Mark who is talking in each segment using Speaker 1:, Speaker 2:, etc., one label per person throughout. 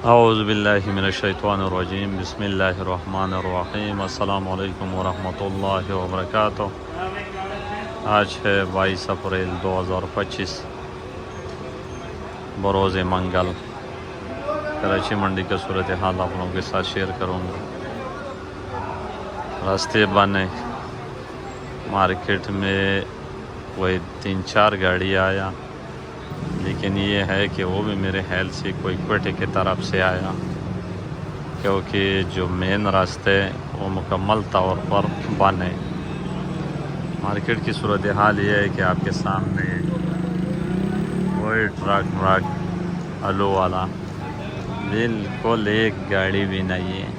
Speaker 1: اعوذ باللہ من الشیطان الرجیم، بسم اللہ الرحمن الرحیم، السلام علیکم ورحمۃ اللہ وبرکاتہ۔ آج ہے 22 اپریل 2025 بروز منگل۔ کراچی منڈی کا صورتحال آپ لوگوں کے ساتھ شیئر کروں گا۔ راستے بند ہیں، مارکیٹ میں کوئی 3-4 گاڑی آیا، لیکن یہ ہے کہ وہ بھی میرے خیال سے کوئی کوئٹے کی طرف سے آیا، کیونکہ جو مین راستے وہ مکمل طور پر بند ہے۔ مارکیٹ کی صورتحال یہ ہے کہ آپ کے سامنے کوئی ٹرک آلو والا بالکل ایک گاڑی بھی نہیں ہے۔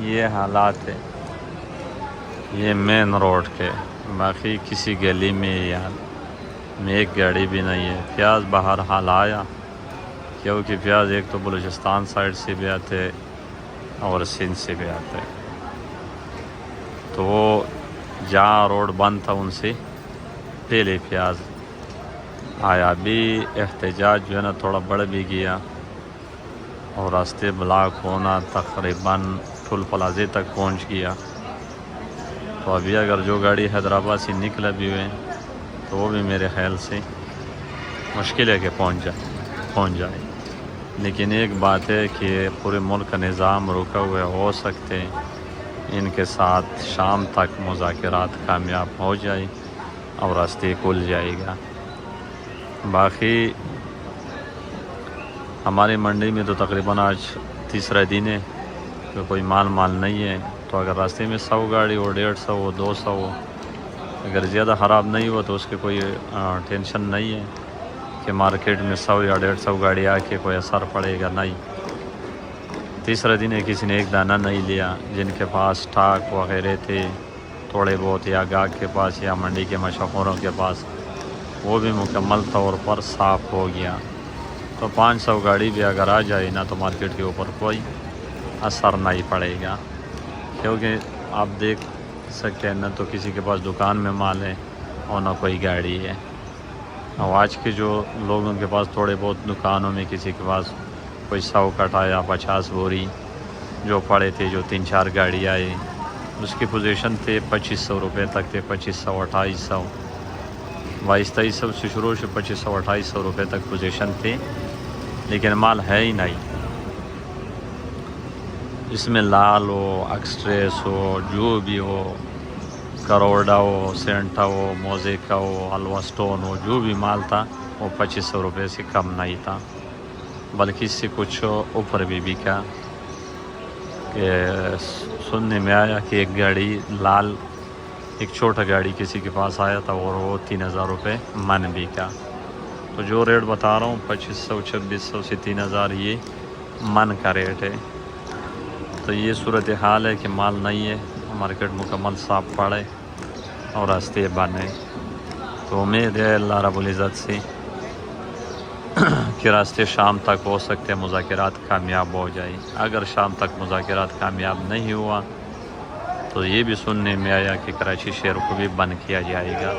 Speaker 1: یہ حالات ہے یہ مین روڈ کے، باقی کسی گلی میں یا میں ایک گاڑی بھی نہیں ہے۔ پیاز باہر حال آیا، کیونکہ پیاز ایک تو بلوچستان سائڈ سے بھی آتے اور سندھ سے بھی آتے، تو وہ جہاں روڈ بند تھا ان سے پہلے پیاز آیا۔ بھی احتجاج جو ہے نا تھوڑا بڑھ بھی گیا اور راستے بلاک ہونا تقریباً ٹول پلازے تک پہنچ گیا۔ تو ابھی اگر جو گاڑی حیدرآباد سے نکلا بھی ہوئے تو وہ بھی میرے خیال سے مشکل ہے کہ پہنچ جائے۔ لیکن ایک بات ہے کہ پورے ملک کا نظام رکا ہوا ہو سکتے ان کے ساتھ شام تک مذاکرات کامیاب ہو جائے اور راستے کھل جائے گا۔ باقی ہماری منڈی میں تو تقریباً آج تیسرا دن ہے کہ کوئی مال نہیں ہے، تو اگر راستے میں 100 گاڑی ہو، 150 ہو، 200 ہو، اگر زیادہ خراب نہیں ہوا تو اس کے کوئی ٹینشن نہیں ہے کہ مارکیٹ میں 100 یا 150 گاڑی آ کے کوئی اثر پڑے گا، نہیں۔ تیسرا دن ہے کسی نے ایک دانہ نہیں لیا، جن کے پاس سٹاک وغیرہ تھے تھوڑے بہت، یا گاہک کے پاس یا منڈی کے مشہوروں کے پاس، وہ بھی مکمل طور پر صاف ہو گیا۔ تو 500 گاڑی بھی اگر آ جائے نا تو مارکیٹ کے اوپر کوئی اثر نہیں پڑے گا، کیونکہ آپ دیکھ سکتے ہیں نہ تو کسی کے پاس دکان میں مال ہے اور نہ کوئی گاڑی ہے۔ اور آج کے جو لوگوں کے پاس تھوڑے بہت دکانوں میں کسی کے پاس کوئی 100 کٹا یا 50 بوری جو پڑے تھے، جو 3-4 گاڑی آئے، اس کی پوزیشن تھے 2500 روپے تک تھے، 2500 2800 2200 سے شروع سے 2500 2800 روپے تک پوزیشن تھے، لیکن مال ہے ہی نہیں۔ اس میں لال ہو، ایکسٹریس ہو، جو بھی ہو، کروڑا ہو، سینٹا ہو، موزیکا ہو، الوا سٹون ہو، جو بھی مال تھا وہ 2500 روپے سے کم نہیں تھا، بلکہ اس سے کچھ اوپر بھی بکا۔ کہ سننے میں آیا کہ ایک گاڑی لال، ایک چھوٹا گاڑی کسی کے پاس آیا تھا اور وہ 3000 روپے من بکا۔ تو جو ریٹ بتا رہا ہوں 2500 2600 سے 3000 یہ من کا ریٹ ہے۔ تو یہ صورتحال ہے کہ مال نہیں ہے، مارکیٹ مکمل صاف پڑے اور راستے بند ہیں۔ تو امید ہے اللہ رب العزت سے کہ راستے شام تک ہو سکتے مذاکرات کامیاب ہو جائے۔ اگر شام تک مذاکرات کامیاب نہیں ہوا تو یہ بھی سننے میں آیا کہ کراچی شہر کو بھی بند کیا جائے گا۔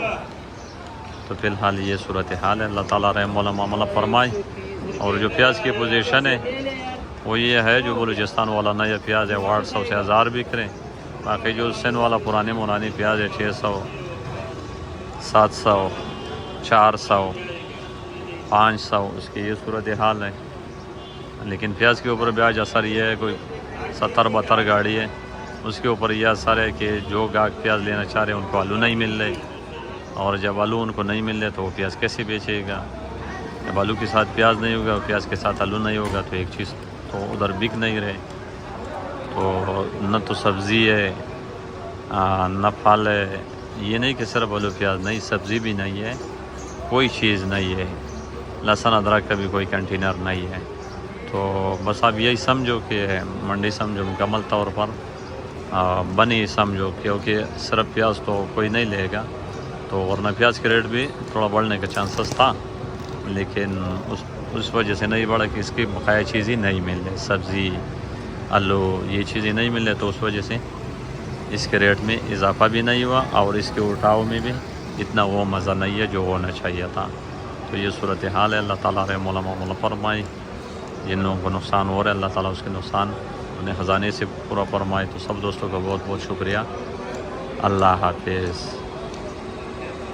Speaker 1: تو فی الحال یہ صورتحال ہے۔ اللہ تعالیٰ رحم و معاملہ فرمائے۔ اور جو پیاز کی پوزیشن ہے وہ یہ ہے، جو بلوچستان والا نیا پیاز ہے وہ 800 سے 1000 بک رہے، باقی جو سن والا پرانی پیاز ہے 600 700 400 500، اس کی یہ صورتحال ہے۔ لیکن پیاز کے اوپر بھی آج اثر یہ ہے، کوئی 70-72 گاڑی ہے، اس کے اوپر یہ اثر ہے کہ جو گاہک پیاز لینا چاہ رہے ہیں ان کو آلو نہیں مل رہے، اور جب آلو ان کو نہیں مل رہے تو وہ پیاز کیسے بیچے گا؟ جب آلو کے ساتھ پیاز نہیں ہوگا، پیاز کے ساتھ آلو نہیں ہوگا، تو ایک چیز تو ادھر بک نہیں رہے۔ تو نہ تو سبزی ہے نہ پھل ہے، یہ نہیں کہ صرف آلو پیاز نہیں، سبزی بھی نہیں ہے، کوئی چیز نہیں ہے، لہسن ادرک کا بھی کوئی کنٹینر نہیں ہے۔ تو بس آپ یہی سمجھو کہ منڈی سمجھو مکمل طور پر بنی سمجھو، کیونکہ صرف پیاز تو کوئی نہیں لے گا، تو ورنہ پیاز کے ریٹ بھی تھوڑا بڑھنے کا چانسز تھا، لیکن اس وجہ سے نہیں بڑھا کہ اس کی بقایا چیز ہی نہیں مل رہی، سبزی آلو یہ چیزیں نہیں مل رہی، تو اس وجہ سے اس کے ریٹ میں اضافہ بھی نہیں ہوا، اور اس کے اٹھاؤ میں بھی اتنا وہ مزہ نہیں ہے جو ہونا چاہیے تھا۔ تو یہ صورتحال ہے. اللہ تعالیٰ رحم علماء مولا فرمائے. جن لوگوں کو نقصان ہو رہا ہے اللہ تعالیٰ اس کے نقصان انہیں خزانے سے پورا فرمائے. تو سب دوستوں کا بہت بہت شکریہ. اللہ حافظ.